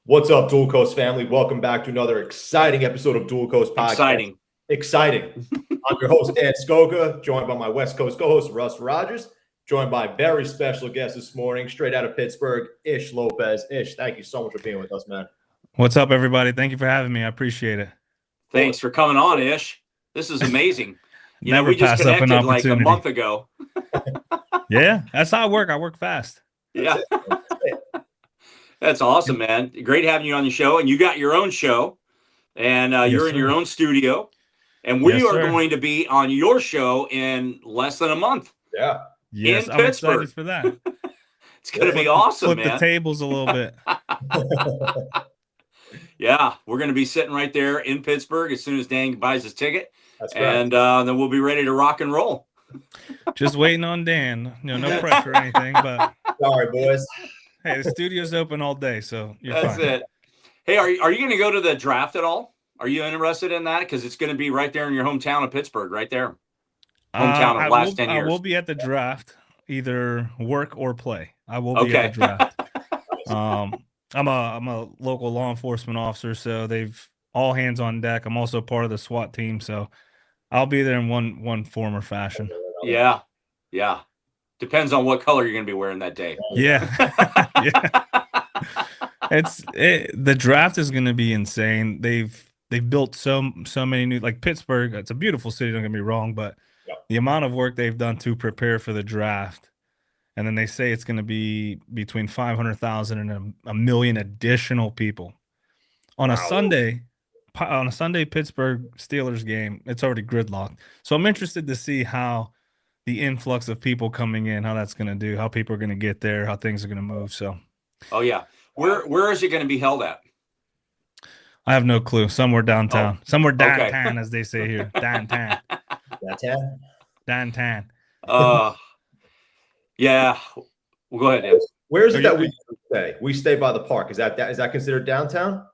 What's up, Dual Coast family? Welcome back to another exciting episode of Dual Coast Podcast. Exciting. I'm your host, Dan Skoga, joined by my West Coast co-host, Russ Rogers, joined by a very special guest this morning, straight out of Pittsburgh, Ish Lopez. Ish, thank you so much for being with us, man. What's up, everybody? Thank you for having me. I appreciate it. Thanks for coming on, Ish. This is amazing. Never we just pass up an connected like a opportunity. month ago. Yeah, that's how I work. I work fast. Yeah. That's awesome, man. Great having you on the show. And you got your own show, and you're in your own studio. And we are going to be on your show in less than a month. Yeah. Yes, in I'm Pittsburgh. excited for that. It's going to be awesome, Flip the tables a little bit. Yeah, we're going to be sitting right there in Pittsburgh as soon as Dan buys his ticket. That's right. And then we'll be ready to rock and roll. Just waiting on Dan. No pressure or anything, but sorry, boys. Hey, the studio's open all day, so you're fine. That's it. Hey, are you going to go to the draft at all? Are you interested in that? Because it's going to be right there in your hometown of Pittsburgh, right there. Hometown of last 10 years. I will be at the draft, either work or play. I will be at the draft. I'm a local law enforcement officer, so they've all hands on deck. I'm also part of the SWAT team, so I'll be there in one form or fashion. Yeah. Depends on what color you're going to be wearing that day. Yeah. The draft is going to be insane. They've built so many new, like Pittsburgh. It's a beautiful city, don't get me wrong, but the amount of work they've done to prepare for the draft, and then they say it's going to be between 500,000 and a million additional people on a Sunday. On a Sunday Pittsburgh Steelers game, it's already gridlocked. So I'm interested to see how the influx of people coming in, how that's going to do, how people are going to get there, how things are going to move. So, oh yeah, where is it going to be held at? I have no clue. Somewhere downtown, somewhere downtown, as they say here, downtown. Downtown. Yeah. Well, go ahead, Dan. Where is it that we stay? We stay by the park. Is that considered downtown?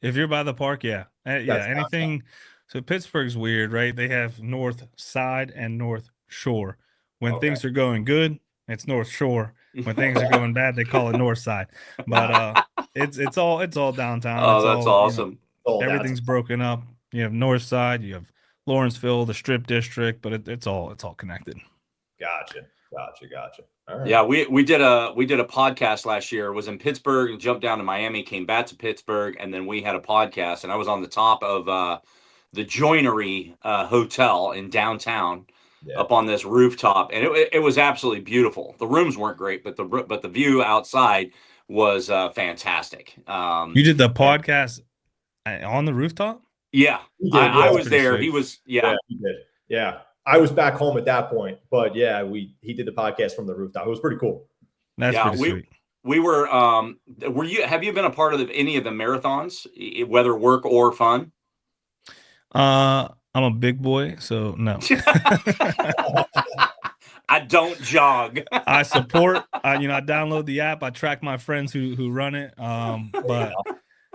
If you're by the park, yeah. Anything. So Pittsburgh's weird, right? They have North Side and North Shore. When things are going good, it's North Shore. When things are going bad, they call it North Side. But it's all downtown. Oh, that's awesome. Everything's broken up. You have North Side, you have Lawrenceville, the Strip District, but it's all connected. Gotcha. All right. Yeah, we did a podcast last year. It was in Pittsburgh and jumped down to Miami, came back to Pittsburgh, and then we had a podcast. And I was on the top of the Joinery Hotel in downtown, up on this rooftop, and it was absolutely beautiful. The rooms weren't great, but the view outside was fantastic. You did the podcast on the rooftop? Yeah, I was there. Sweet. He was. He did. Yeah. I was back home at that point, but yeah, he did the podcast from the rooftop. It was pretty cool. That's pretty sweet. We were. Have you been a part of any of the marathons, whether work or fun? I'm a big boy, so no. I don't jog. I support. I download the app. I track my friends who run it. But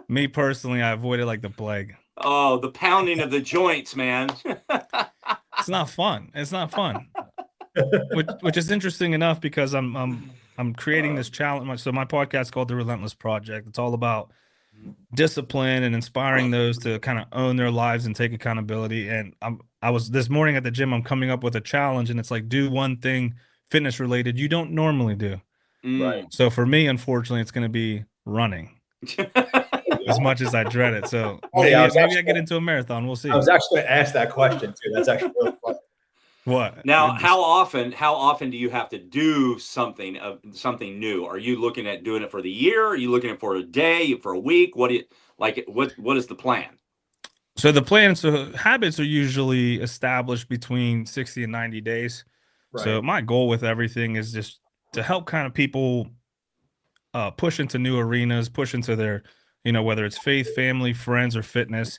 me personally, I avoid it like the plague. Oh, the pounding of the joints, man. It's not fun. Which is interesting enough because I'm creating this challenge. So my podcast is called The Relentless Project. It's all about discipline and inspiring those to kind of own their lives and take accountability. And I was this morning at the gym. I'm coming up with a challenge, and it's like do one thing fitness related you don't normally do. Right. So for me, unfortunately, it's going to be running. As much as I dread it. So maybe I get into a marathon. We'll see. I was actually going to ask that question too. That's actually really fun. What? Now, how often do you have to do something new? Are you looking at doing it for the year? Are you looking at for a day, for a week? What do you like? What is the plan? So habits are usually established between 60 and 90 days. Right. So my goal with everything is just to help kind of people push into new arenas, push into their whether it's faith, family, friends, or fitness.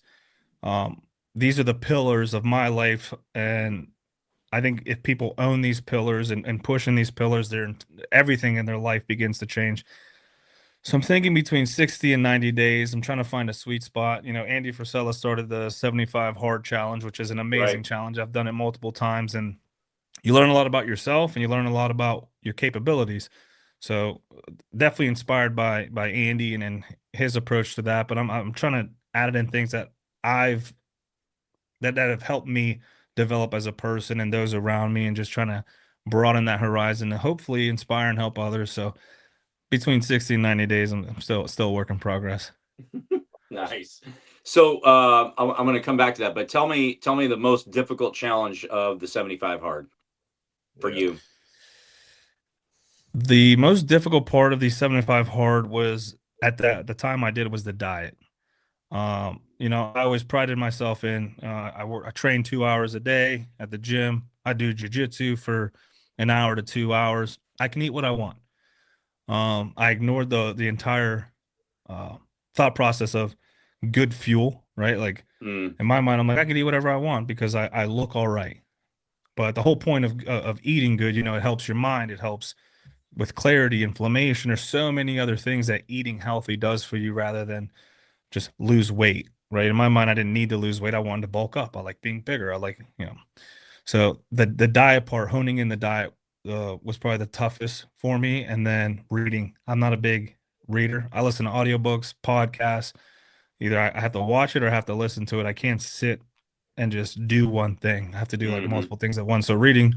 These are the pillars of my life. And I think if people own these pillars and push in these pillars, everything in their life begins to change. So I'm thinking between 60 and 90 days. I'm trying to find a sweet spot. Andy Frisella started the 75 Hard Challenge, which is an amazing challenge. I've done it multiple times. And you learn a lot about yourself and you learn a lot about your capabilities. So definitely inspired by Andy and his approach to that, but I'm trying to add in things that that have helped me develop as a person and those around me, and just trying to broaden that horizon and hopefully inspire and help others. So between 60 and 90 days, I'm still a work in progress. Nice. So I'm going to come back to that, but tell me the most difficult challenge of the 75 hard for you. The most difficult part of the 75 hard was at the time I did was the diet. You know, I always prided myself in I train 2 hours a day at the gym. I do jujitsu for an hour to 2 hours. I can eat what I want. I ignored the entire thought process of good fuel, right? Like in my mind, I'm like, I can eat whatever I want because I look all right. But the whole point of eating good, you know, it helps your mind. It helps with clarity, inflammation. There's so many other things that eating healthy does for you rather than just lose weight, right? In my mind, I didn't need to lose weight. I wanted to bulk up. I like being bigger. I like, you know, so the diet part, honing in the diet was probably the toughest for me. And then reading. I'm not a big reader. I listen to audiobooks, podcasts. Either I have to watch it or I have to listen to it. I can't sit and just do one thing. I have to do like multiple things at once. So reading,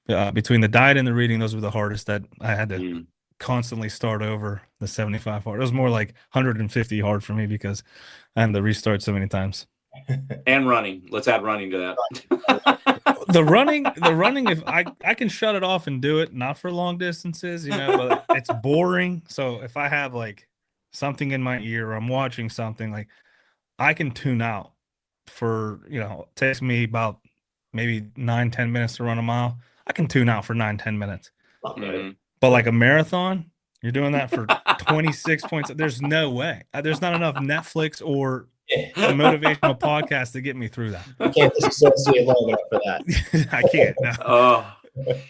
between the diet and the reading, those were the hardest that I had to constantly start over the 75 hard. It was more like 150 hard for me because I had to restart so many times. And running. Let's add running to that. the running, if I can shut it off and do it, not for long distances, you know, but it's boring. So if I have like something in my ear or I'm watching something, like I can tune out for, you know, it takes me about maybe 9-10 minutes to run a mile. I can tune out for 9-10 minutes. But like a marathon, you're doing that for 26 points. There's no way. There's not enough Netflix or a motivational podcast to get me through that. You can't disassociate long enough for that. I can't. No.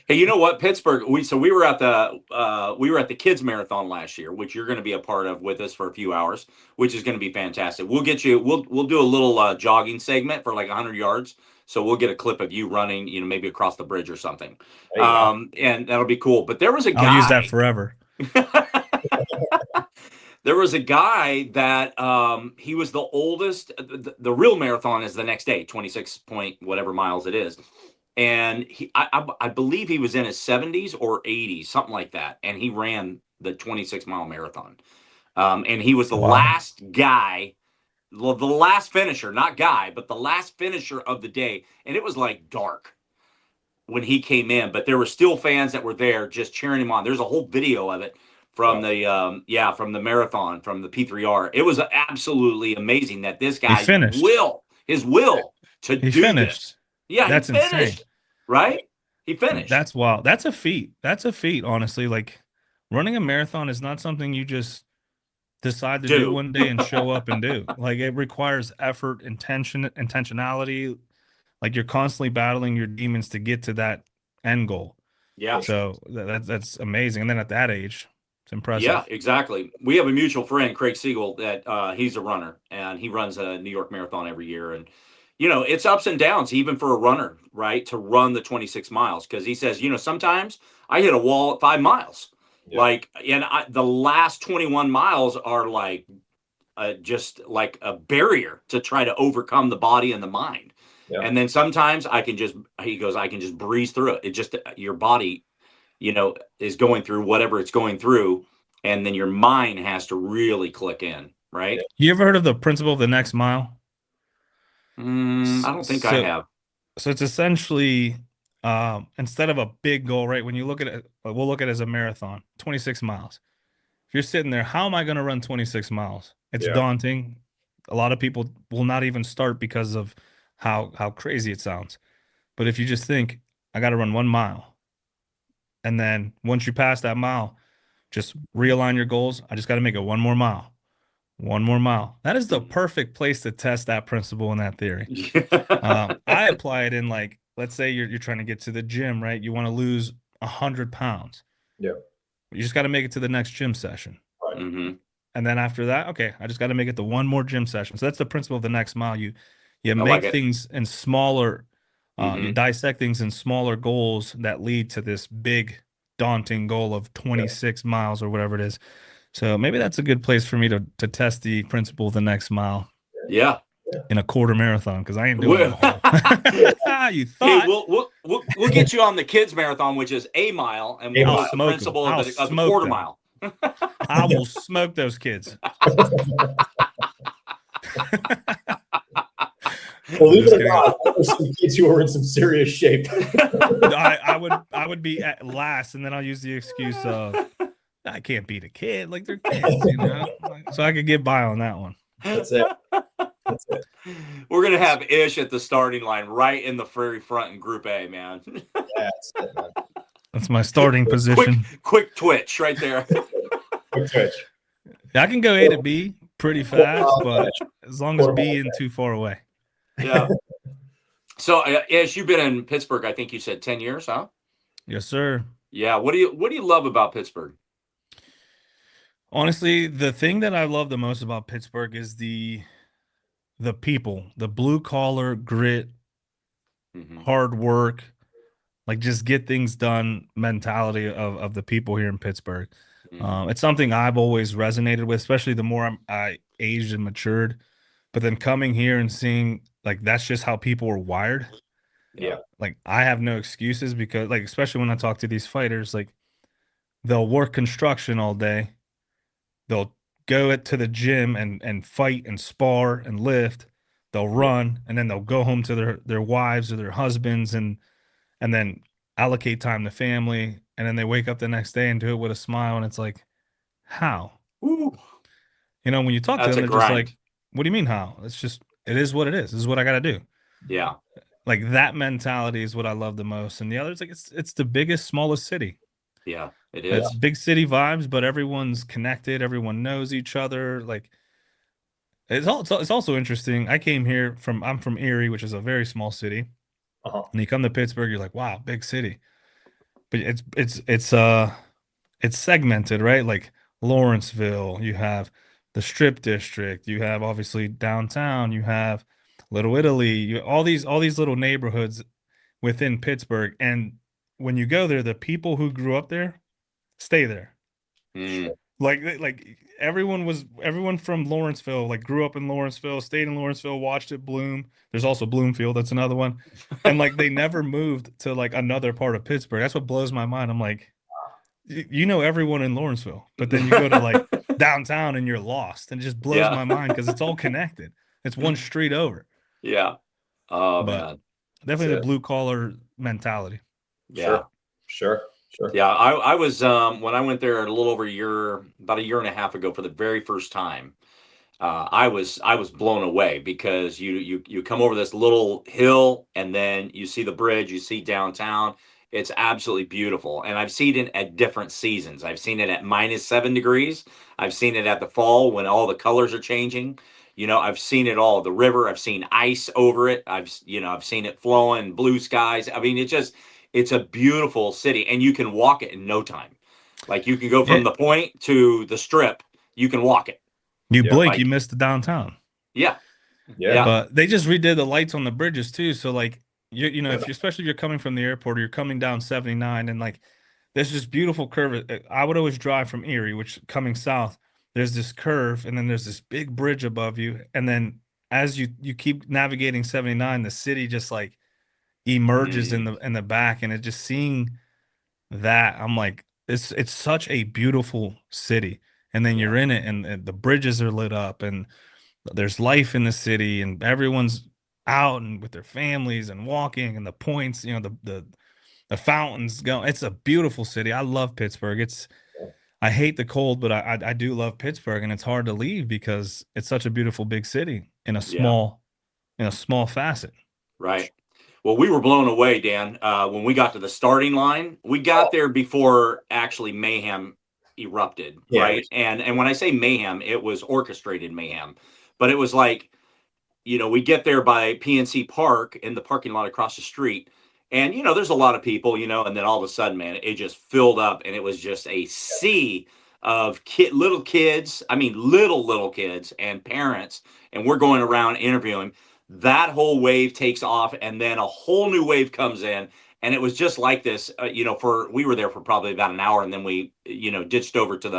Hey, you know what, Pittsburgh? We were at the kids marathon last year, which you're going to be a part of with us for a few hours, which is going to be fantastic. We'll get you. We'll do a little jogging segment for like 100 yards. So we'll get a clip of you running, you know, maybe across the bridge or something, and that'll be cool. But there was a guy. I'll use that forever. There was a guy that he was the oldest. The real marathon is the next day, 26 point whatever miles it is. And I believe he was in his 70s or 80s, something like that. And he ran the 26-mile marathon. And he was the last guy, the last finisher, not guy, but the last finisher of the day. And it was like dark when he came in, but there were still fans that were there just cheering him on. There's a whole video of it from from the marathon, from the P3R. It was absolutely amazing that this guy's will to do this. Yeah, that's he finished, insane. Right? He finished. That's wild. That's a feat. That's a feat, honestly. Like running a marathon is not something you just decide to do one day and show up and do. Like it requires effort, intentionality. Like you're constantly battling your demons to get to that end goal. Yeah. So that's amazing. And then at that age, it's impressive. Yeah, exactly. We have a mutual friend, Craig Siegel, that he's a runner and he runs a New York Marathon every year. And, you know, it's ups and downs, even for a runner, right, to run the 26 miles. Because he says, you know, sometimes I hit a wall at 5 miles. Yeah. Like, and the last 21 miles are like just like a barrier to try to overcome the body and the mind. Yeah. And then sometimes I can just breeze through it. It just, your body, you know, is going through whatever it's going through. And then your mind has to really click in, right? You ever heard of the principle of the next mile? I don't think I have. So it's essentially, instead of a big goal, right? When you look at it, we'll look at it as a marathon, 26 miles. If you're sitting there, how am I going to run 26 miles? It's daunting. A lot of people will not even start because of how crazy it sounds. But if you just think, I got to run 1 mile. And then once you pass that mile, just realign your goals. I just got to make it 1 more mile. 1 more mile. That is the perfect place to test that principle and that theory. I apply it in, like, let's say you're trying to get to the gym, right? You want to lose 100 pounds. Yeah. You just got to make it to the next gym session. Right. Mm-hmm. And then after that, okay, I just got to make it to 1 more gym session. So that's the principle of the next mile. You make things in smaller, you dissect things in smaller goals that lead to this big, daunting goal of 26 miles or whatever it is. So maybe that's a good place for me to test the principle of the next mile. Yeah. In a quarter marathon, because I ain't doing the whole. You thought? Hey, we'll get you on the kids marathon, which is a mile, and we'll go the principle of the quarter mile. I will smoke those kids. Believe it or not, there's some kids who are in some serious shape. I would be at last, and then I'll use the excuse of I can't beat a kid. Like, they're kids, you know. So I could get by on that one. That's it. That's it. We're gonna have Ish at the starting line, right in the very front in Group A, man. That's it, man. That's my starting position. Quick twitch right there. Quick twitch. I can go A to B pretty fast, but as long as B isn't too far away. Yeah. So, Ish, you've been in Pittsburgh, I think you said 10 years, huh? Yes, sir. Yeah. What do you love about Pittsburgh? Honestly, the thing that I love the most about Pittsburgh is the people, the blue collar grit, hard work, like just get things done mentality of the people here in Pittsburgh. It's something I've always resonated with, especially the more I aged and matured. But then coming here and seeing like that's just how people are wired. Yeah. Like I have no excuses because like especially when I talk to these fighters, like they'll work construction all day. They'll go to the gym and fight and spar and lift. They'll run and then they'll go home to their wives or their husbands and then allocate time to family. And then they wake up the next day and do it with a smile. And it's like, how? Ooh. You know, when you talk to them, they're just like, what do you mean how? It's just, it is what it is. This is what I got to do. Yeah. Like that mentality is what I love the most. And the other is like, it's the biggest, smallest city. Yeah, it is. It's big city vibes, but everyone's connected. Everyone knows each other. Like it's also interesting. I came here I'm from Erie, which is a very small city. And you come to Pittsburgh, you're like, wow, big city. But it's segmented, right? Like Lawrenceville, you have the Strip District, you have obviously downtown, you have Little Italy, all these little neighborhoods within Pittsburgh. And when you go there, the people who grew up there stay there. Like everyone from Lawrenceville, like grew up in Lawrenceville, stayed in Lawrenceville, watched it bloom. There's also Bloomfield, that's another one. And like they never moved to like another part of Pittsburgh. That's what blows my mind. I'm like, you know everyone in Lawrenceville, but then you go to like downtown and you're lost. And it just blows my mind because it's all connected. It's one street over. Yeah. Oh, but man. Definitely the blue collar mentality. Yeah. Sure. Yeah, I was when I went there a little over about a year and a half ago for the very first time. I was blown away because you come over this little hill and then you see the bridge, you see downtown. It's absolutely beautiful, and I've seen it at different seasons. I've seen it at -7 degrees. I've seen it at the fall when all the colors are changing. You know, I've seen it all. The river, I've seen ice over it. I've seen it flowing, blue skies. I mean, it's a beautiful city, and you can walk it in no time. Like you can go from the point to the strip. You can walk it. You blink, you missed the downtown. Yeah. But they just redid the lights on the bridges too. So like you know, especially if you're coming from the airport or you're coming down 79 and like there's this beautiful curve. I would always drive from Erie, which coming south, there's this curve and then there's this big bridge above you. And then as you keep navigating 79, the city just like emerges in the back, and it just seeing that, I'm like, it's such a beautiful city. And then you're in it and the bridges are lit up and there's life in the city and everyone's out and with their families and walking and the points, you know, the fountains going. It's a beautiful city. I love Pittsburgh. I hate the cold, but I do love Pittsburgh, and it's hard to leave because it's such a beautiful big city in a small facet. Right. Well, we were blown away, Dan, when we got to the starting line. We got there before actually mayhem erupted, right? And when I say mayhem, it was orchestrated mayhem. But it was like, you know, we get there by PNC Park in the parking lot across the street. And, you know, there's a lot of people, you know, and then all of a sudden, man, it just filled up and it was just a sea of little kids. I mean, little kids and parents. And we're going around interviewing. That whole wave takes off and then a whole new wave comes in. And it was just like this, you know, we were there for probably about an hour and then we, you know, ditched over to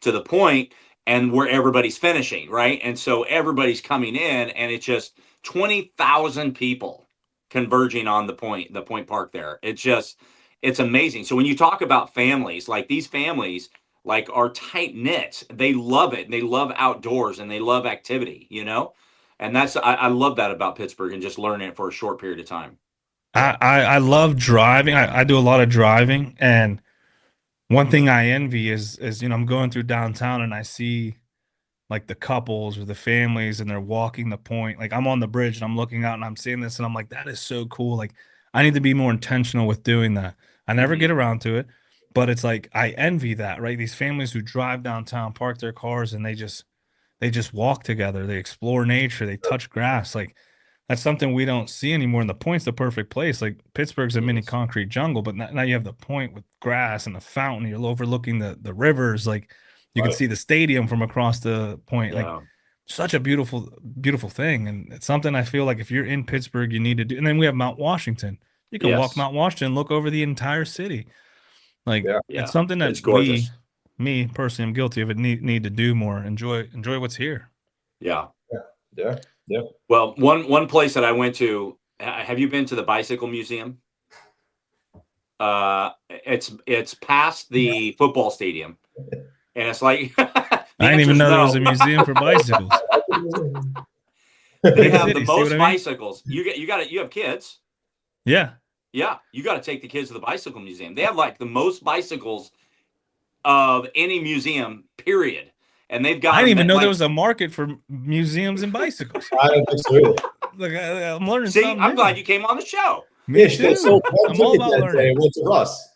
to the point and where everybody's finishing, right? And so everybody's coming in, and it's just 20,000 people converging on the point park there. It's amazing. So when you talk about families, like these families, like are tight knit, they love it. They love outdoors and they love activity, and I love that about Pittsburgh and just learning it for a short period of time. I love driving. I do a lot of driving, and one thing I envy is I'm going through downtown and I see like the couples or the families and they're walking the point. Like I'm on the bridge and I'm looking out and I'm seeing this and I'm like, that is so cool. Like I need to be more intentional with doing that. I never get around to it, but it's like I envy that, right? These families who drive downtown, park their cars, and they just walk together. They explore nature. They touch grass. Like that's something we don't see anymore. And the Point's the perfect place. Like Pittsburgh's a mini concrete jungle, but now you have the Point with grass and the fountain. You're overlooking the rivers. Like you can see the stadium from across the Point. Yeah. Like such a beautiful, beautiful thing. And it's something I feel like if you're in Pittsburgh, you need to do. And then we have Mount Washington. You can walk Mount Washington, look over the entire city. Like it's something that me personally, I'm guilty of it. Need to do more. Enjoy what's here. Yeah. Yeah. Well, one place that I went to. Have you been to the Bicycle Museum? It's past the football stadium, and it's like I didn't even know there was a museum for bicycles. They have the most bicycles. You have kids. Yeah. Yeah, you got to take the kids to the Bicycle Museum. They have like the most bicycles of any museum, period. And they've got. I didn't even know there was a market for museums and bicycles. I don't think so. Look, I'm learning. See, I'm glad you came on the show. Me too. So I'm all about learning. It went to Russ.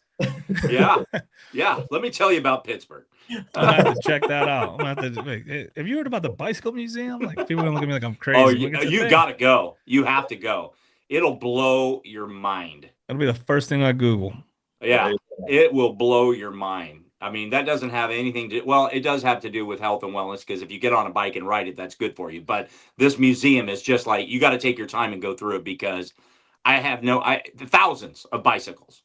Yeah. Let me tell you about Pittsburgh. I'm gonna have to check that out. I'm gonna have to. Wait, have you heard about the Bicycle Museum? Like people are gonna look at me like I'm crazy. Oh, you got to go. You have to go. It'll blow your mind. That'll be the first thing I Google. Yeah, it will blow your mind. I mean, that doesn't have anything to. Well, it does have to do with health and wellness because if you get on a bike and ride it, that's good for you. But this museum is just like you got to take your time and go through it because I have thousands of bicycles.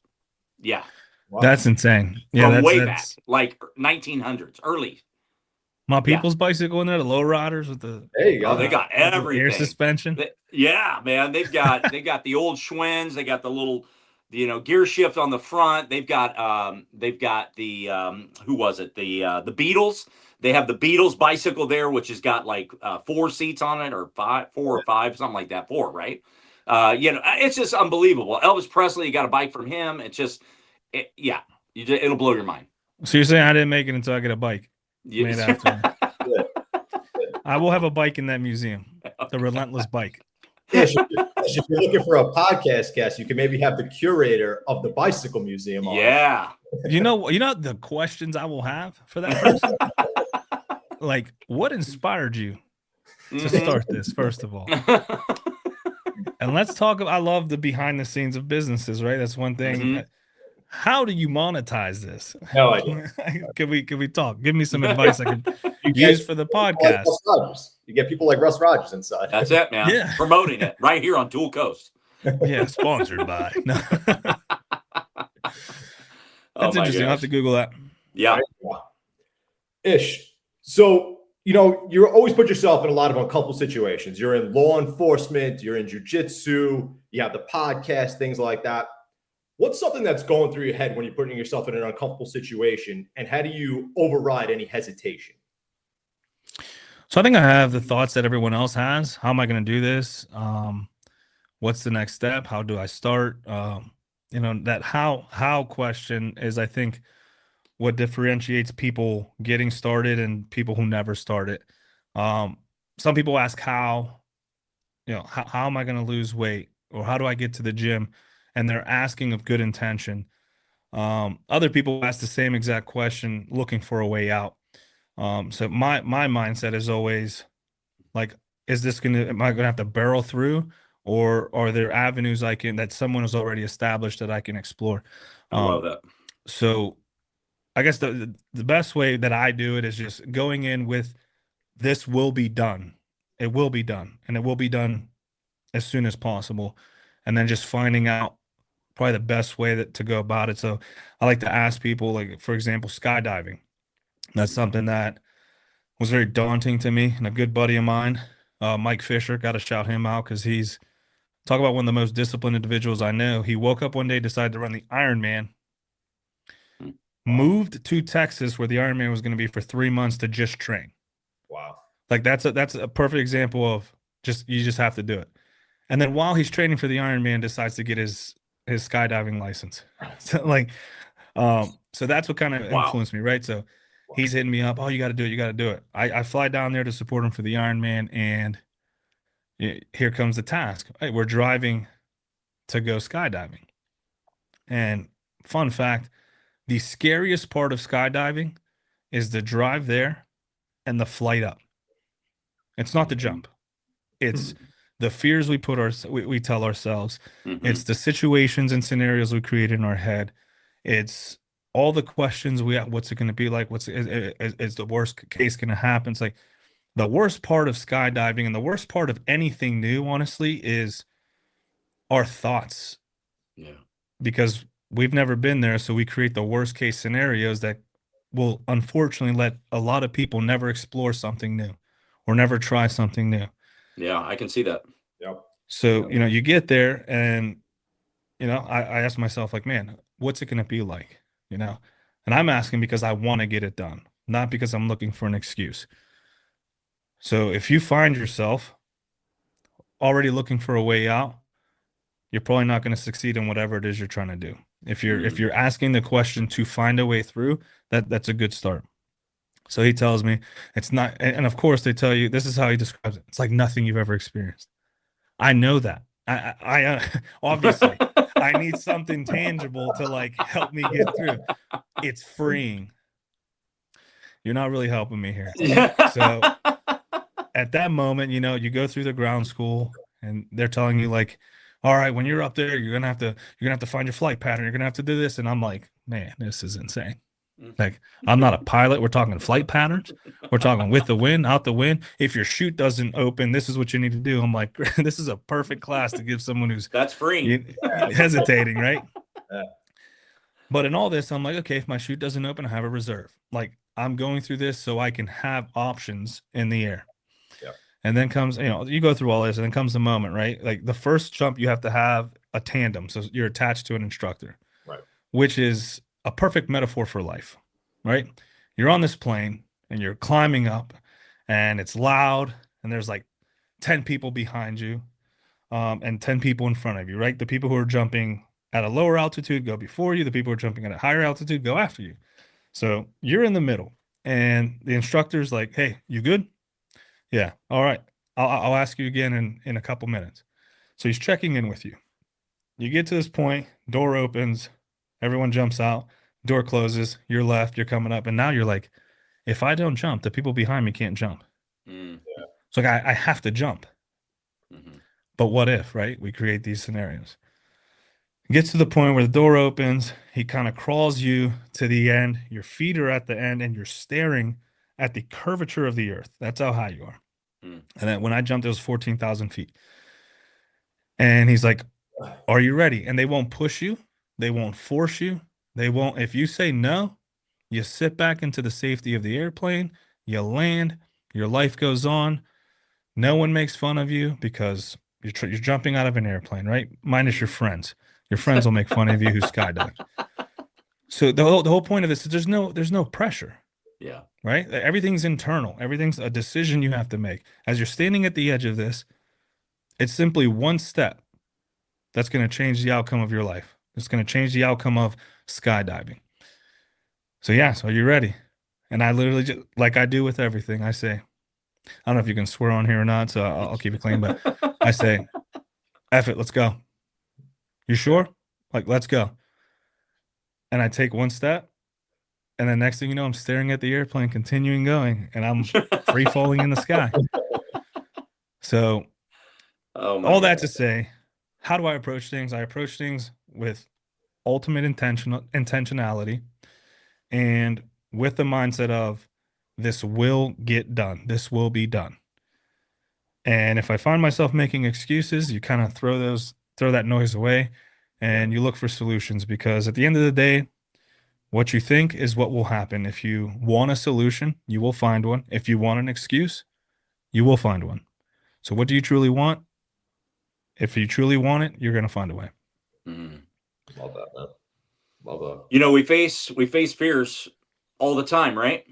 Yeah, wow. That's insane. Yeah, from way back, like 1900s, early. My people's bicycle in there, the low riders with the. There you go. Oh, they got everything. Air suspension. Man, they've got the old Schwinn's. They got the little, gear shift on the front. They've got the who was it? The Beatles. They have the Beatles bicycle there, which has got like 4 seats on it, or 4 or 5, something like that. 4, right? It's just unbelievable. Elvis Presley, you got a bike from him. It's just, it'll blow your mind. So you're saying I didn't make it until I get a bike? Yes. I will have a bike in that museum, the Relentless bike. Yeah, if you're looking for a podcast guest, you can maybe have the curator of the Bicycle Museum on. Yeah. You know the questions I will have for that person? Like, what inspired you to start this, first of all? And let's talk about, I love the behind the scenes of businesses, right? That's one thing. How do you monetize this? No idea. Can we talk? Give me some advice I can use for the podcast. You get people like Russ Rogers inside. That's it, man. Yeah. Promoting it right here on Dual Coast. Yeah, sponsored by. No. That's interesting. I'll have to Google that. Yeah. Ish. So, you always put yourself in a lot of uncomfortable situations. You're in law enforcement, you're in jiu-jitsu, you have the podcast, things like that. What's something that's going through your head when you're putting yourself in an uncomfortable situation, and how do you override any hesitation? So I think I have the thoughts that everyone else has. How am I going to do this? What's the next step? How do I start? That how question is, I think, what differentiates people getting started and people who never started. Some people ask how am I going to lose weight, or how do I get to the gym? And they're asking of good intention. Other people ask the same exact question, looking for a way out. So my mindset is always like, am I gonna have to barrel through, or are there avenues that someone has already established that I can explore? I love that. So I guess the best way that I do it is just going in with, this will be done. It will be done, and it will be done as soon as possible. And then just finding out probably the best way to go about it. So I like to ask people, like, for example, skydiving. That's something that was very daunting to me. And a good buddy of mine, Mike Fisher, got to shout him out because he's talk about one of the most disciplined individuals I know. He woke up one day, decided to run the Ironman, moved to Texas where the Ironman was going to be for 3 months to just train. Wow. Like that's a perfect example of you just have to do it. And then while he's training for the Ironman, decides to get his skydiving license. So that's what kind of influenced me, right? So he's hitting me up. Oh, you got to do it. You got to do it. I fly down there to support him for the Ironman, and here comes the task. Hey, we're driving to go skydiving. And fun fact, the scariest part of skydiving is the drive there and the flight up. It's not the jump. It's the fears we we tell ourselves. It's the situations and scenarios we create in our head. It's all the questions what's it going to be like? Is the worst case going to happen? It's like the worst part of skydiving and the worst part of anything new, honestly, is our thoughts. Yeah. Because we've never been there, so we create the worst case scenarios that will unfortunately let a lot of people never explore something new or never try something new. Yeah, I can see that. Yep. So, you get there and, I ask myself, like, man, what's it going to be like, And I'm asking because I want to get it done, not because I'm looking for an excuse. So if you find yourself already looking for a way out, you're probably not going to succeed in whatever it is you're trying to do. If you're asking the question to find a way through, that's a good start. So he tells me it's not, and of course they tell you, this is how he describes it. It's like nothing you've ever experienced. I know that. I obviously I need something tangible to like help me get through. It's freeing. You're not really helping me here. So at that moment, you go through the ground school and they're telling you like, all right, when you're up there, you're gonna have to find your flight pattern. You're gonna have to do this. And I'm like, man, this is insane. Like, I'm not a pilot. We're talking flight patterns. We're talking with the wind, out the wind. If your chute doesn't open, this is what you need to do. I'm like, this is a perfect class to give someone who's that's free hesitating, right? But in all this, I'm like, okay, if my chute doesn't open, I have a reserve. Like, I'm going through this so I can have options in the air. Yep. And then comes, you go through all this, and then comes the moment, right? Like the first jump, you have to have a tandem. So you're attached to an instructor, right? Which is a perfect metaphor for life, right? You're on this plane and you're climbing up and it's loud and there's like 10 people behind you and 10 people in front of you, right? The people who are jumping at a lower altitude go before you. The people who are jumping at a higher altitude go after you. So you're in the middle and the instructor's like, hey, you good? Yeah. All right. I'll ask you again in a couple minutes. So he's checking in with you. You get to this point, door opens, everyone jumps out, door closes, you're left, you're coming up. And now you're like, if I don't jump, the people behind me can't jump. Yeah. So like, I have to jump. But what if, right? We create these scenarios. It gets to the point where the door opens, he kind of crawls you to the end, your feet are at the end, and you're staring at the curvature of the earth. That's how high you are. And then when I jumped, it was 14,000 feet. And he's like, are you ready? And they won't push you. They won't force you. They won't. If you say no, you sit back into the safety of the airplane, you land, your life goes on. No one makes fun of you because you're jumping out of an airplane, right? Minus your friends. Your friends will make fun of you who skydive. So the whole point of this is there's no pressure. Yeah. Right? Everything's internal. Everything's a decision you have to make. As you're standing at the edge of this, it's simply one step that's going to change the outcome of your life. It's going to change the outcome of skydiving. So are you ready? And I literally, just like I do with everything, I say, I don't know if you can swear on here or not, so I'll keep it clean, but I say, F it, let's go. You sure? Like, let's go. And I take one step. And then next thing you know, I'm staring at the airplane, continuing going, and I'm free falling in the sky. So all that to say, how do I approach things? I approach things with ultimate intentionality and with the mindset of this will get done. This will be done. And if I find myself making excuses, you kind of throw that noise away and you look for solutions, because at the end of the day, What you think is what will happen. If you want a solution, you will find one. If you want an excuse, you will find one. So what do you truly want? If you truly want it, you're going to find a way. Love that, man. Love that. You know, we face fears all the time, right?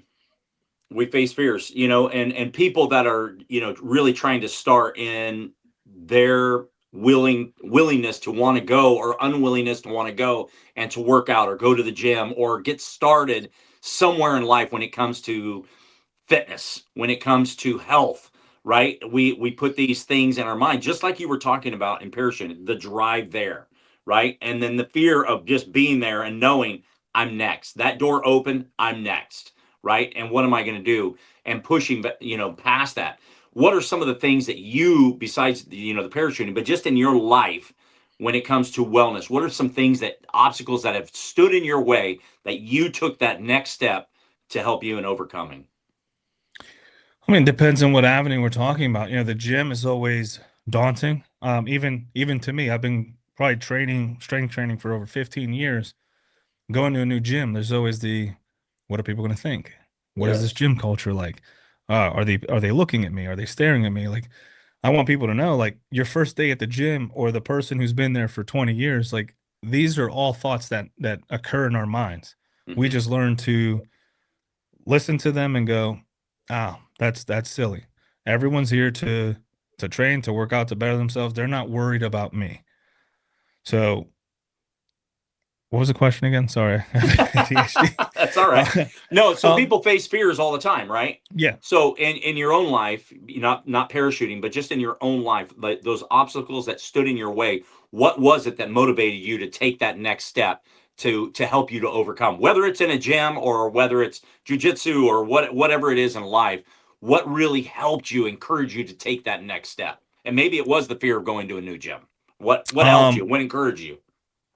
We face fears, you know, and people that are, you know, really trying to start in their willingness to want to go or unwillingness to want to go and to work out or go to the gym or get started somewhere in life when it comes to fitness, when it comes to health, right? We put these things in our mind, just like you were talking about in parachuting, the drive there, right? And then the fear of just being there and knowing I'm next. That door open, I'm next, right? And what am I going to do? And pushing, you know, past that. What are some of the things that you, besides you know the parachuting, but just in your life, when it comes to wellness, what are some things that obstacles that have stood in your way that you took that next step to help you in overcoming? I mean, it depends on what avenue we're talking about. You know, the gym is always daunting. Even to me, I've been probably strength training for over 15 years. Going to a new gym, there's always what are people going to think? What is this gym culture like? Are they looking at me? Are they staring at me? Like, I want people to know, like, your first day at the gym or the person who's been there for 20 years, like, these are all thoughts that occur in our minds. We just learn to listen to them and go, that's silly. Everyone's here to train, to work out, to better themselves. They're not worried about me. So what was the question again? Sorry. That's all right. No, so people face fears all the time, right? Yeah. So in your own life, not parachuting, but just in your own life, like those obstacles that stood in your way, what was it that motivated you to take that next step to help you to overcome? Whether it's in a gym or whether it's jujitsu or whatever it is in life, what really helped you, encourage you to take that next step? And maybe it was the fear of going to a new gym. What helped you? What encouraged you?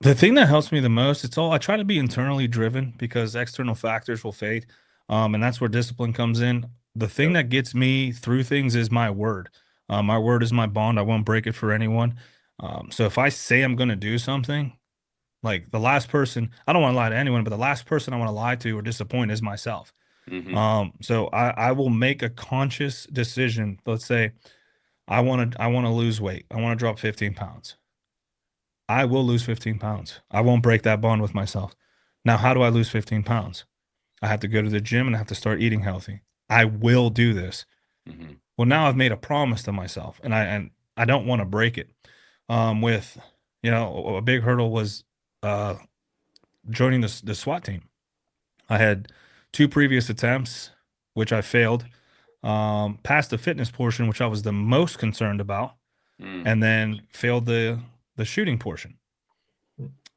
The thing that helps me the most, I try to be internally driven because external factors will fade. And that's where discipline comes in. The thing that gets me through things is my word. My word is my bond. I won't break it for anyone. So if I say I'm going to do something, like the last person, I don't want to lie to anyone, but the last person I want to lie to or disappoint is myself. So I will make a conscious decision. Let's say I want to lose weight. I want to drop 15 pounds. I will lose 15 pounds. I won't break that bond with myself. Now, how do I lose 15 pounds? I have to go to the gym and I have to start eating healthy. I will do this. Well, now I've made a promise to myself and I don't want to break it. With, you know, a big hurdle was joining the SWAT team. I had 2 previous attempts, which I failed, passed the fitness portion, which I was the most concerned about, and then failed the shooting portion,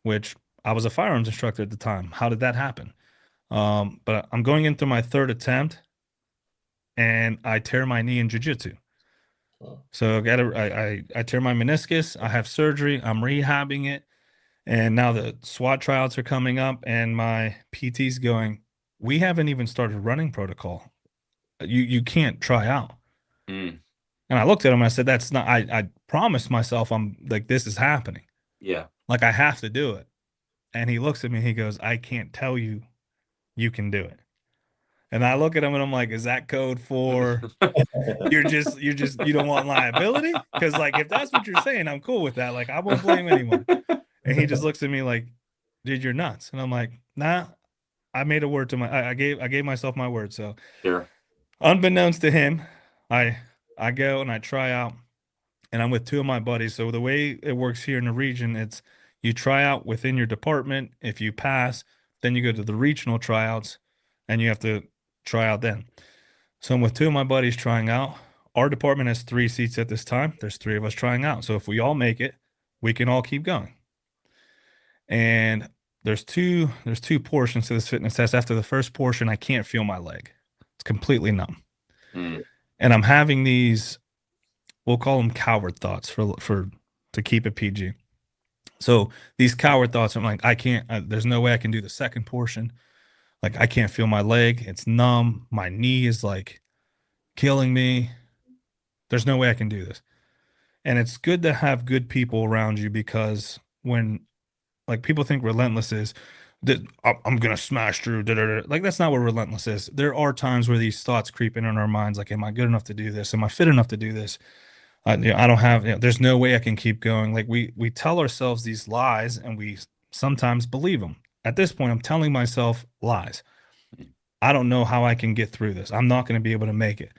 which I was a firearms instructor at the time. How did that happen? But I'm going into my 3rd attempt and I tear my knee in jiu-jitsu. So I tear my meniscus. I have surgery. I'm rehabbing it. And now the SWAT tryouts are coming up and my PT's going, we haven't even started running protocol. You can't try out. And I looked at him and I said, that's not, I promised myself, I'm like, this is happening. Yeah. Like I have to do it. And he looks at me, he goes, I can't tell you, you can do it. And I look at him and I'm like, is that code for you don't want liability? Because like, if that's what you're saying, I'm cool with that. Like, I won't blame anyone. And he just looks at me like, dude, you're nuts. And I'm like, nah, I made a word to I gave myself my word. So sure. Unbeknownst to him, I go and I try out and I'm with 2 of my buddies. So the way it works here in the region, it's you try out within your department. If you pass, then you go to the regional tryouts and you have to try out then. So I'm with 2 of my buddies trying out. Our department has 3 seats at this time. There's 3 of us trying out. So if we all make it, we can all keep going. And there's two portions to this fitness test. After the first portion, I can't feel my leg. It's completely numb. And I'm having these, we'll call them coward thoughts to keep it PG. So these coward thoughts, I'm like, I can't, there's no way I can do the second portion. Like, I can't feel my leg. It's numb. My knee is like killing me. There's no way I can do this. And it's good to have good people around you because when, like, people think relentless is, that I'm gonna smash through. Like, that's not what relentless is. There are times where these thoughts creep in our minds, like, am I good enough to do this? Am I fit enough to do this? I don't have, there's no way I can keep going. Like, we tell ourselves these lies, and we sometimes believe them. At this point, I'm telling myself lies. I don't know how I can get through this. I'm not going to be able to make it.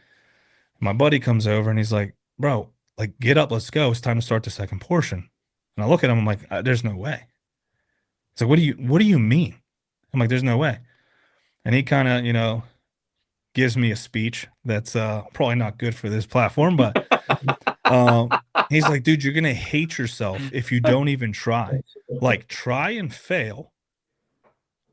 My buddy comes over and he's like, bro, like, get up, let's go. It's time to start the second portion. And I look at him, I'm like, there's no way. It's like, what do you mean? I'm like, there's no way. And he kind of, gives me a speech that's probably not good for this platform, but he's like, dude, you're going to hate yourself if you don't even try. Like, try and fail,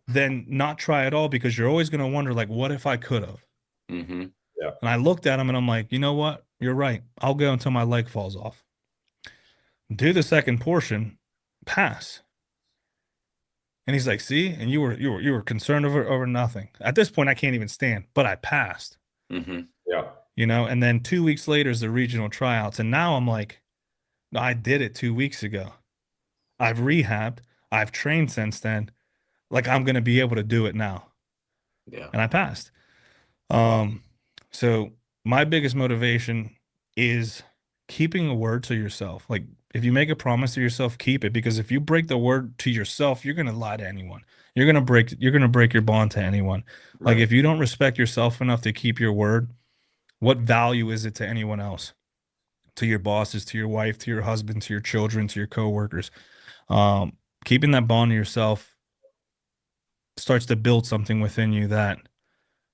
then not try at all, because you're always going to wonder, like, what if I could have? Mm-hmm. Yeah. And I looked at him and I'm like, you know what? You're right. I'll go until my leg falls off. Do the second portion, pass. And he's like, see, and you were concerned over nothing. At this point, I can't even stand, but I passed. Mm-hmm. Yeah. And then 2 weeks later is the regional tryouts. And now I'm like, no, I did it 2 weeks ago. I've rehabbed. I've trained since then. Like, I'm going to be able to do it now. Yeah. And I passed. So my biggest motivation is keeping a word to yourself. Like, if you make a promise to yourself, keep it, because if you break the word to yourself, you're going to lie to anyone. You're going to break your bond to anyone. Right. Like, if you don't respect yourself enough to keep your word, what value is it to anyone else? To your bosses, to your wife, to your husband, to your children, to your coworkers. Keeping that bond to yourself starts to build something within you that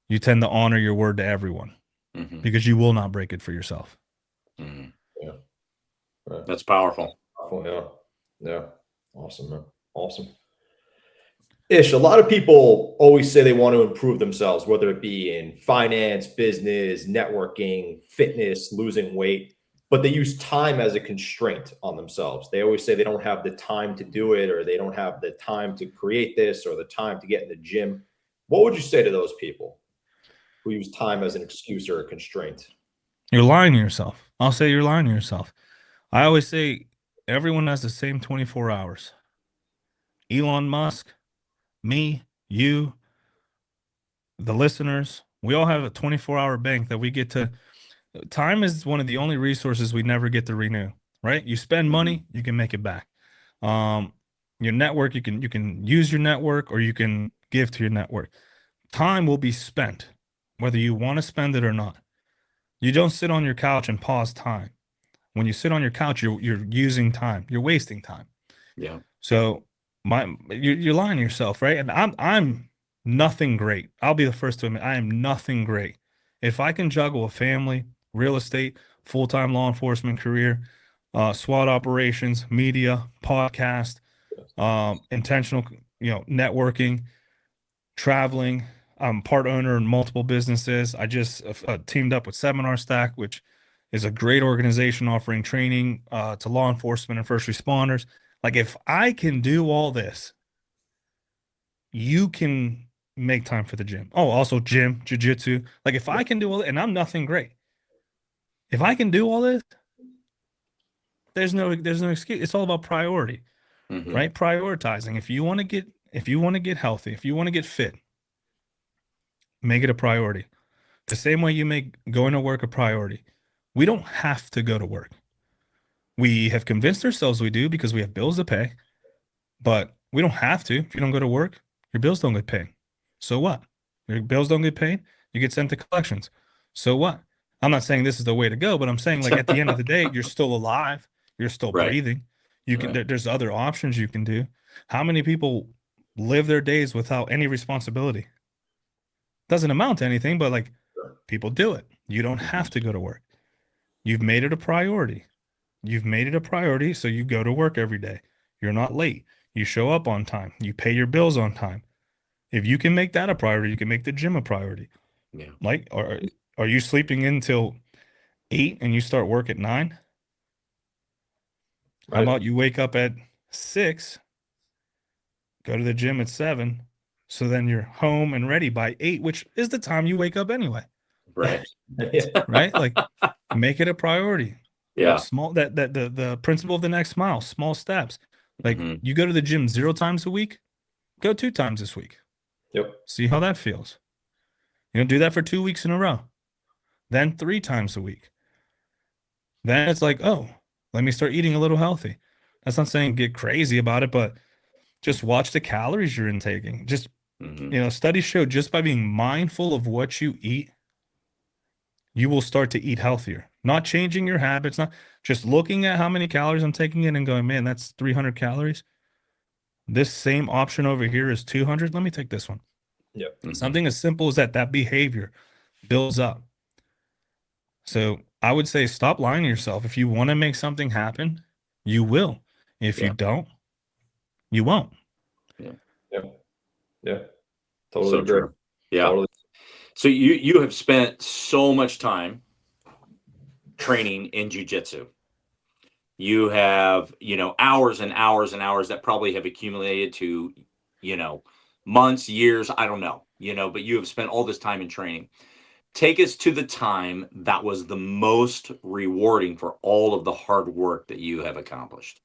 you tend to honor your word to everyone, mm-hmm. because you will not break it for yourself. Mm-hmm. Yeah. Right. That's powerful. Yeah. Yeah. Awesome, man. Awesome. Ish, a lot of people always say they want to improve themselves, whether it be in finance, business, networking, fitness, losing weight, but they use time as a constraint on themselves. They always say they don't have the time to do it, or they don't have the time to create this, or the time to get in the gym. What would you say to those people who use time as an excuse or a constraint? You're lying to yourself. I'll say you're lying to yourself. I always say everyone has the same 24 hours. Elon Musk, me, you, the listeners, we all have a 24-hour bank that we get to. Time is one of the only resources we never get to renew, right? You spend money, you can make it back. Your network, you can use your network, or you can give to your network. Time will be spent, whether you want to spend it or not. You don't sit on your couch and pause time. When you sit on your couch, you're using time. You're wasting time. Yeah. So you're lying to yourself, right? And I'm nothing great. I'll be the first to admit I am nothing great. If I can juggle a family, real estate, full-time law enforcement career, SWAT operations, media, podcast, intentional, networking, traveling. I'm part owner in multiple businesses. I just teamed up with Seminar Stack, which is a great organization offering training to law enforcement and first responders. Like, if I can do all this, you can make time for the gym. Oh, also gym, jiu-jitsu. Like, if I can do all that, and I'm nothing great, if I can do all this, there's no excuse. It's all about priority, right? Prioritizing. If you want to get healthy, if you want to get fit, make it a priority. The same way you make going to work a priority. We don't have to go to work. We have convinced ourselves we do because we have bills to pay, but we don't have to. If you don't go to work, your bills don't get paid. So what? Your bills don't get paid, you get sent to collections. So what? I'm not saying this is the way to go, but I'm saying, like, at the end of the day, you're still alive. You're still breathing. You can. There's other options you can do. How many people live their days without any responsibility? Doesn't amount to anything, but, like, people do it. You don't have to go to work. You've made it a priority. So you go to work every day. You're not late. You show up on time. You pay your bills on time. If you can make that a priority, you can make the gym a priority. Yeah. Like, are you sleeping until 8 and you start work at 9? How about you wake up at 6, go to the gym at 7, so then you're home and ready by 8, which is the time you wake up anyway. Right. Right? Like, make it a priority. Yeah. Small, that the principle of the next mile, small steps. Like, you go to the gym 0 times a week, Go 2 times this week. Yep. See how that feels. Do that for 2 weeks in a row. Then 3 times a week. Then it's like, oh, let me start eating a little healthy. That's not saying get crazy about it, but just watch the calories you're intaking. Just, studies show just by being mindful of what you eat, you will start to eat healthier. Not changing your habits, not just looking at how many calories I'm taking in and going, man, that's 300 calories. This same option over here is 200. Let me take this one. Yep. Something as simple as that behavior builds up. So I would say stop lying to yourself. If you want to make something happen, you will. If you don't, you won't. Yeah. Totally agree. True. Yeah. Totally. So you have spent so much time training in jiu-jitsu. You have, hours and hours and hours that probably have accumulated to, months, years, I don't know, but you have spent all this time in training. Take us to the time that was the most rewarding for all of the hard work that you have accomplished.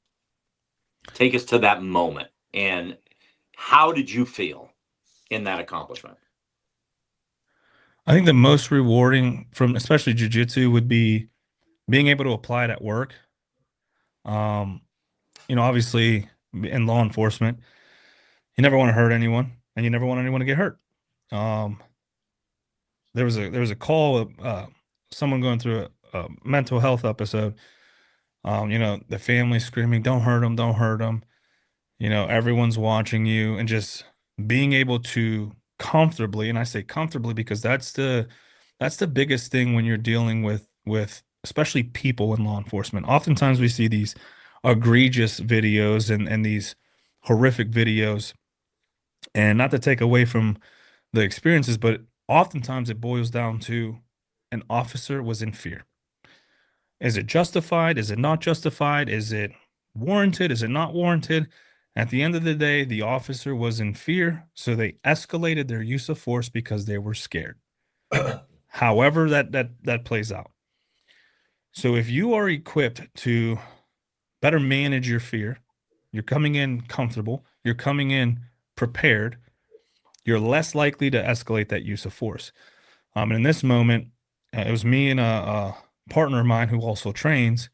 Take us to that moment. And how did you feel in that accomplishment? I think the most rewarding from especially jiu-jitsu would be being able to apply it at work. Obviously in law enforcement, you never want to hurt anyone and you never want anyone to get hurt. There was a call, someone going through a mental health episode. The family screaming, "Don't hurt him! Don't hurt him!" Everyone's watching you, and just being able to comfortably, and I say comfortably because that's the biggest thing when you're dealing with especially people in law enforcement. Oftentimes we see these egregious videos and these horrific videos, and not to take away from the experiences, but oftentimes it boils down to an officer was in fear. Is it justified? Is it not justified? Is it warranted? Is it not warranted? At the end of the day, the officer was in fear, so they escalated their use of force because they were scared. However that plays out. So if you are equipped to better manage your fear, you're coming in comfortable, you're coming in prepared, you're less likely to escalate that use of force. And in this moment, it was me and a partner of mine who also trains,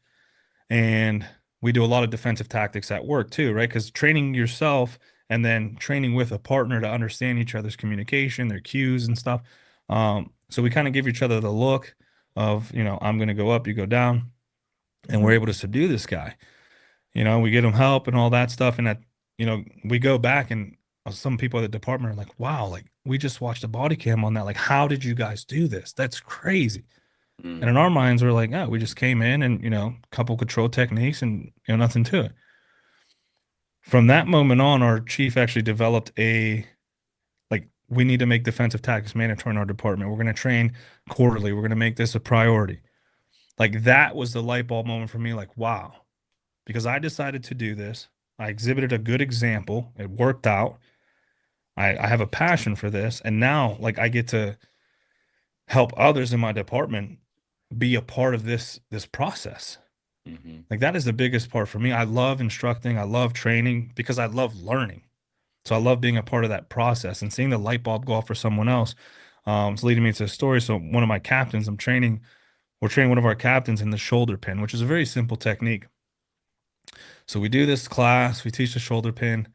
and we do a lot of defensive tactics at work too, right? Because training yourself and then training with a partner to understand each other's communication, their cues and stuff. So we kind of give each other the look of, I'm going to go up, you go down, and we're able to subdue this guy. We get him help and all that stuff. And we go back, and some people at the department are like, wow, like we just watched a body cam on that. Like, how did you guys do this? That's crazy. And in our minds, we're like, oh, we just came in and, a couple control techniques and, nothing to it. From that moment on, our chief actually developed we need to make defensive tactics mandatory in our department. We're going to train quarterly. We're going to make this a priority. Like, that was the light bulb moment for me. Like, wow, because I decided to do this. I exhibited a good example. It worked out. I have a passion for this. And now, I get to help others in my department be a part of this process. That is the biggest part for me. I love instructing. I love training because I love learning. So I love being a part of that process and seeing the light bulb go off for someone else. It's leading me to a story. So one of my captains, we're training one of our captains in the shoulder pin, which is a very simple technique. So we do this class, we teach the shoulder pin.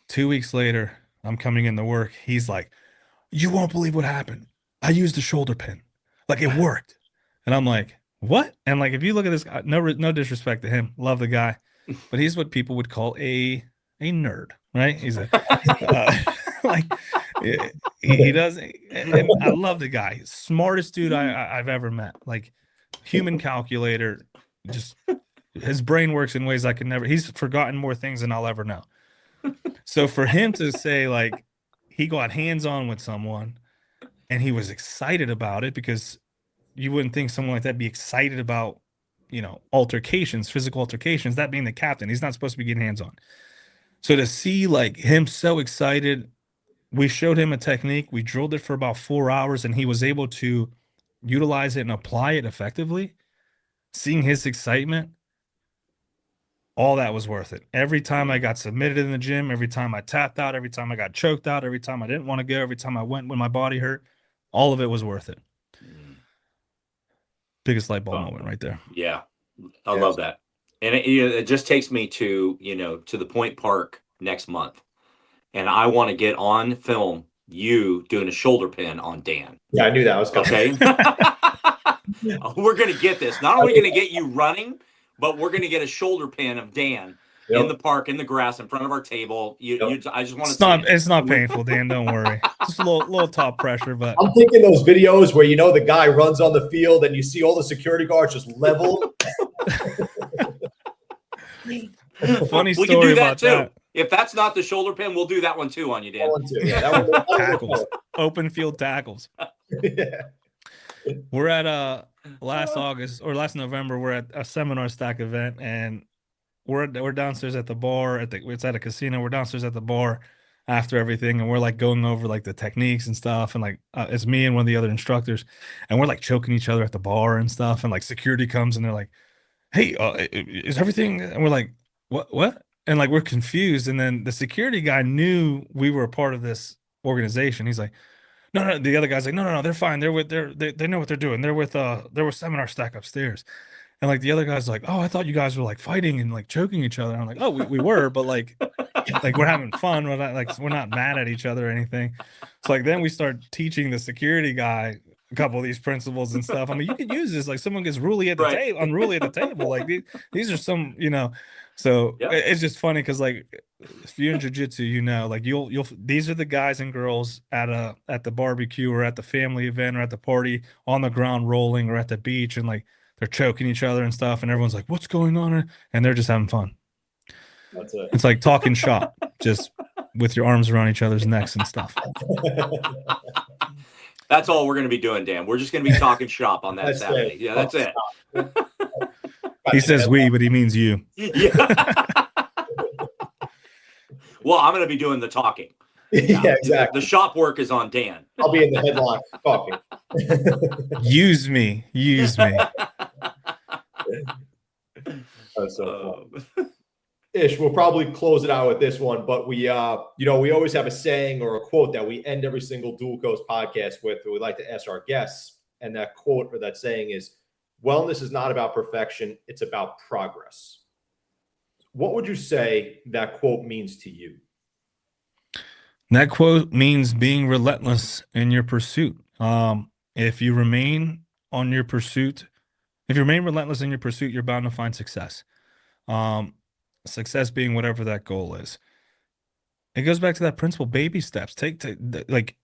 2 weeks later, I'm coming into work. He's like, you won't believe what happened. I used the shoulder pin. It worked. And I'm like, what? And if you look at this guy, no disrespect to him, love the guy, but he's what people would call a nerd, right? He's he does. And I love the guy. Smartest dude I've ever met. Human calculator. Just his brain works in ways I can never. He's forgotten more things than I'll ever know. So for him to say he got hands-on with someone and he was excited about it, because you wouldn't think someone like that be excited about, altercations, physical altercations, that being the captain. He's not supposed to be getting hands-on. So to see him so excited, we showed him a technique. We drilled it for about 4 hours, and he was able to utilize it and apply it effectively. Seeing his excitement, all that was worth it. Every time I got submitted in the gym, every time I tapped out, every time I got choked out, every time I didn't want to go, every time I went when my body hurt, all of it was worth it. Biggest light bulb moment right there. Yeah. I love that. And it just takes me to, to the Point Park next month. And I want to get on film you doing a shoulder pin on Dan. Yeah, I knew that was coming. Okay. We're going to get this. Not only going to get you running, but we're going to get a shoulder pin of Dan in the park, in the grass, in front of our table. I just want to It's not painful, Dan. Don't worry. Just a little top pressure, but I'm thinking those videos where the guy runs on the field and you see all the security guards just level. Funny story about that. If that's not the shoulder pin, we'll do that one too on you, Dan. Tackles, open field tackles. Yeah. We're at last November. We're at a seminar stack event, and we're downstairs at the bar. It's at a casino. We're downstairs at the bar after everything, and we're like going over like the techniques and stuff. And like it's me and one of the other instructors, and we're like choking each other at the bar and stuff. And like security comes and they're like, "Hey, is everything?" And we're like, "What?" And like we're confused. And then the security guy knew we were a part of this organization. He's like, No. The other guy's like, no, they're fine. They know what they're doing. They're with seminar stack upstairs. And like the other guy's like, oh, I thought you guys were like fighting and like choking each other. And I'm like, oh, we were, but like we're having fun. We're not mad at each other or anything. So like then we start teaching the security guy a couple of these principles and stuff. I mean, you could use this, like someone gets unruly at the table. Like these are some, so it's just funny because like if you're in jiu-jitsu, like you'll these are the guys and girls at the barbecue or at the family event or at the party on the ground rolling or at the beach, and like they're choking each other and stuff, and everyone's like, what's going on? And they're just having fun. That's it. It's like talking shop, just with your arms around each other's necks and stuff. That's all we're going to be doing, Dan. We're just going to be talking shop on that Saturday. Yeah, that's it. He says we, but he means you. Yeah. Well, I'm going to be doing the talking. Yeah, exactly. The shop work is on Dan. I'll be in the headline talking. Use me. That's so fun. Ish, we'll probably close it out with this one, but we always have a saying or a quote that we end every single Dual Coast podcast with. We like to ask our guests, and that quote or that saying is, wellness is not about perfection, it's about progress. What would you say that quote means to you? That quote means being relentless in your pursuit. If you remain relentless in your pursuit, you're bound to find success. Success being whatever that goal is. It goes back to that principle, baby steps. Like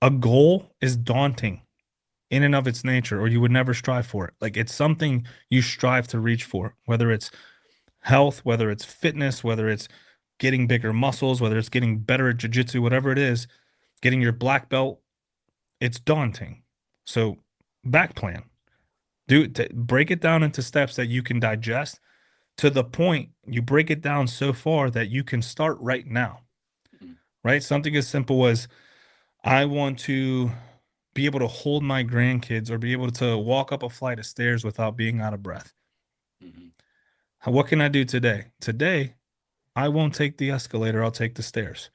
a goal is daunting in and of its nature, or you would never strive for it. Like it's something you strive to reach for, whether it's health, whether it's fitness, whether it's getting bigger muscles, whether it's getting better at jiu-jitsu, whatever it is, getting your black belt, it's daunting. So back plan. Break it down into steps that you can digest, to the point you break it down so far that you can start right now, right? Something as simple as, I want to be able to hold my grandkids or be able to walk up a flight of stairs without being out of breath. Mm-hmm. What can I do today? Today, I won't take the escalator. I'll take the stairs.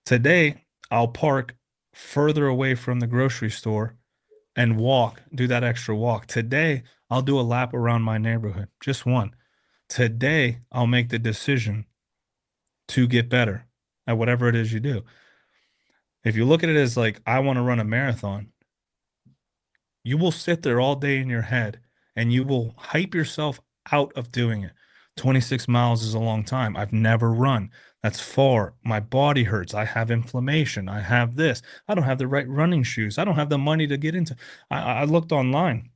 Today, I'll park further away from the grocery store and do that extra walk. Today, I'll do a lap around my neighborhood, just one. Today, I'll make the decision to get better at whatever it is you do. If you look at it as like, I want to run a marathon, you will sit there all day in your head and you will hype yourself out of doing it. 26 miles is a long time. I've never run. That's far. My body hurts. I have inflammation. I have this. I don't have the right running shoes. I don't have the money to get into. I looked online.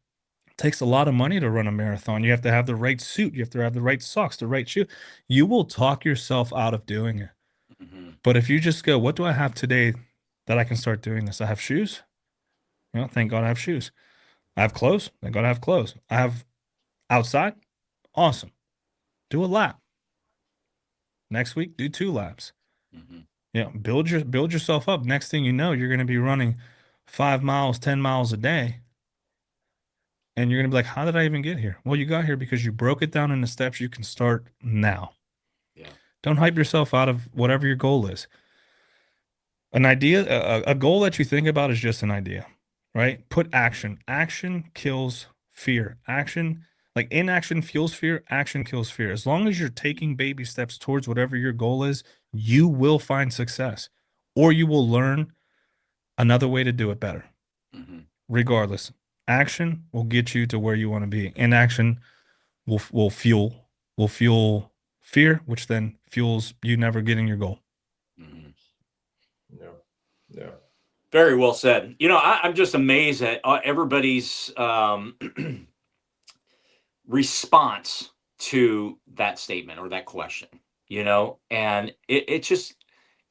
It takes a lot of money to run a marathon. You have to have the right suit. You have to have the right socks, the right shoe. You will talk yourself out of doing it. Mm-hmm. But if you just go, what do I have today that I can start doing this? I have shoes. Thank God I have shoes. I have clothes. Thank God I have clothes. I have outside. Awesome. Do a lap. Next week, do 2 laps. Mm-hmm. Build yourself up. Next thing you know, you're going to be running 5 miles, 10 miles a day. And you're going to be like, how did I even get here? Well, you got here because you broke it down into steps you can start now. Yeah. Don't hype yourself out of whatever your goal is. An idea, a goal that you think about is just an idea, right? Put action. Action kills fear. Like inaction fuels fear. Action kills fear. As long as you're taking baby steps towards whatever your goal is, you will find success, or you will learn another way to do it better. Mm-hmm. Regardless, action will get you to where you want to be. Inaction will fuel fear, which then fuels you never getting your goal. Mm-hmm. Yeah. Very well said. You know, I'm just amazed at everybody's response to that statement or that question, you know, and it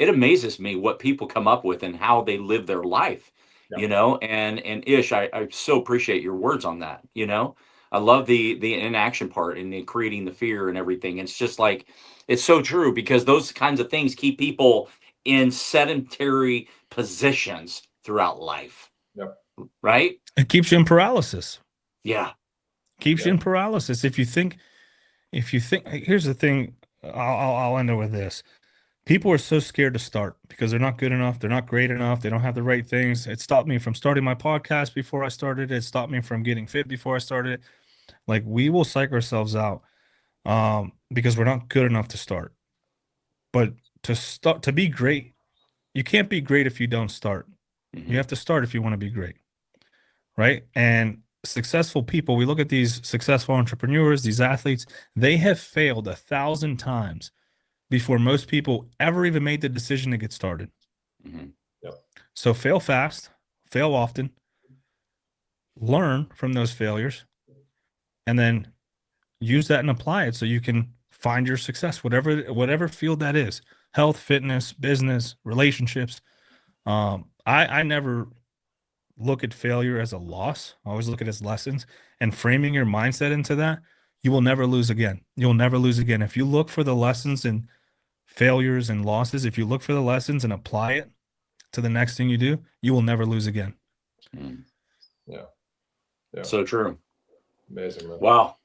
amazes me what people come up with and how they live their life, you know, and Ish, I so appreciate your words on that. You know, I love the inaction part and the creating the fear and everything. It's just like, it's so true, because those kinds of things keep people in sedentary positions throughout life. Yep. Right. It keeps you in paralysis. Yeah. Keeps you in paralysis. If you think, here's the thing, I'll end it with this. People are so scared to start because they're not good enough. They're not great enough. They don't have the right things. It stopped me from starting my podcast before I started it. It stopped me from getting fit before I started it. Like, we will psych ourselves out because we're not good enough to start. But to be great, you can't be great if you don't start. Mm-hmm. You have to start if you want to be great. Right. And successful people, we look at these successful entrepreneurs, these athletes, they have failed 1,000 times before most people ever even made the decision to get started. Mm-hmm. Yep. So fail fast, fail often, learn from those failures, and then use that and apply it so you can find your success, whatever field that is: health, fitness, business, relationships. I never look at failure as a loss. I always look at it as lessons, and framing your mindset into that, you will never lose again. You'll never lose again. If you look for the lessons and failures and losses, if you look for the lessons and apply it to the next thing you do, you will never lose again. Yeah. So true. Amazing, man. Wow.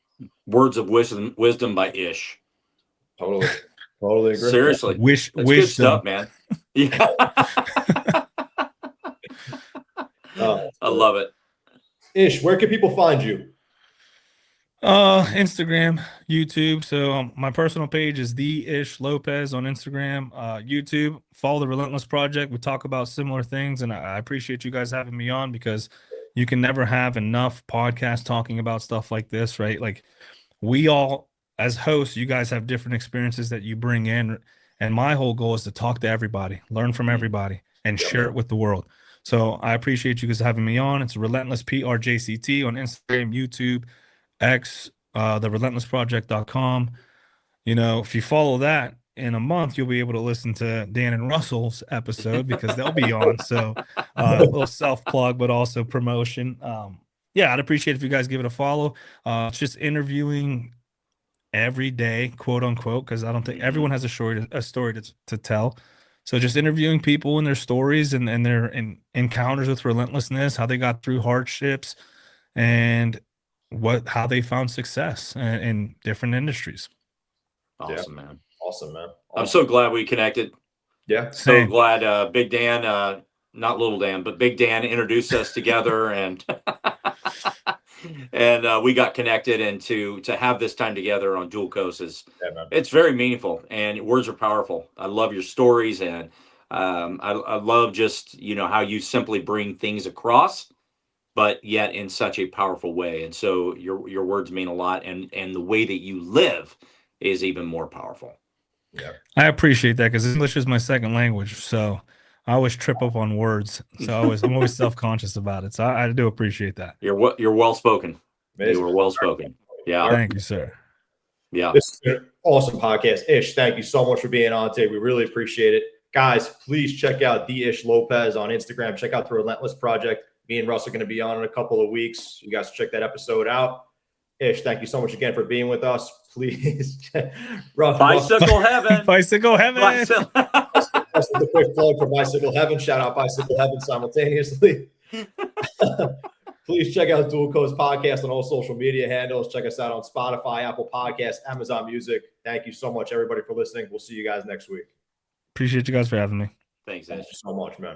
Words of wisdom by Ish. Totally agree. Seriously. That's good stuff, man. Yeah. I love it. Ish, where can people find you? Instagram, YouTube. So my personal page is the Ish Lopez on Instagram. YouTube, follow the Relentless Project. We talk about similar things, and I appreciate you guys having me on, because you can never have enough podcasts talking about stuff like this, right? Like, we all, as hosts, you guys have different experiences that you bring in, and my whole goal is to talk to everybody, learn from everybody, and share it with the world. So I appreciate you guys having me on. It's Relentless PRJCT on Instagram, YouTube, X, therelentlessproject.com. You know, if you follow that, in a month, you'll be able to listen to Dan and Russell's episode, because they'll be on. So a little self-plug, but also promotion. Yeah, I'd appreciate if you guys give it a follow. It's just interviewing every day, quote unquote, because I don't think everyone has a story to tell. So just interviewing people and their stories and their encounters with relentlessness, how they got through hardships, and how they found success in different industries. Awesome, man. Awesome. I'm so glad we connected. Yeah. So glad Big Dan, not Little Dan, but Big Dan introduced us together, and and we got connected, and to have this time together on Dual Coast it's very meaningful, and words are powerful. I love your stories, and I love just, you know, how you simply bring things across, but yet in such a powerful way. And so your words mean a lot, and the way that you live is even more powerful. Yeah, I appreciate that, because English is my second language, so I always trip up on words. So I'm always self-conscious about it. So I do appreciate that. You're well spoken. You were well spoken. Yeah. Thank you, sir. Yeah. This is an awesome podcast. Ish, thank you so much for being on today. We really appreciate it. Guys, please check out the Ish Lopez on Instagram. Check out the Relentless Project. Me and Russ are going to be on in a couple of weeks. You guys check that episode out. Ish, thank you so much again for being with us. Please. Bicycle Heaven. Bicycle Heaven. That's a quick plug for Bicycle Heaven. Shout out Bicycle Heaven simultaneously. Please check out Dual Coast Podcast on all social media handles. Check us out on Spotify, Apple Podcasts, Amazon Music. Thank you so much, everybody, for listening. We'll see you guys next week. Appreciate you guys for having me. Thanks, Thank you so much, man.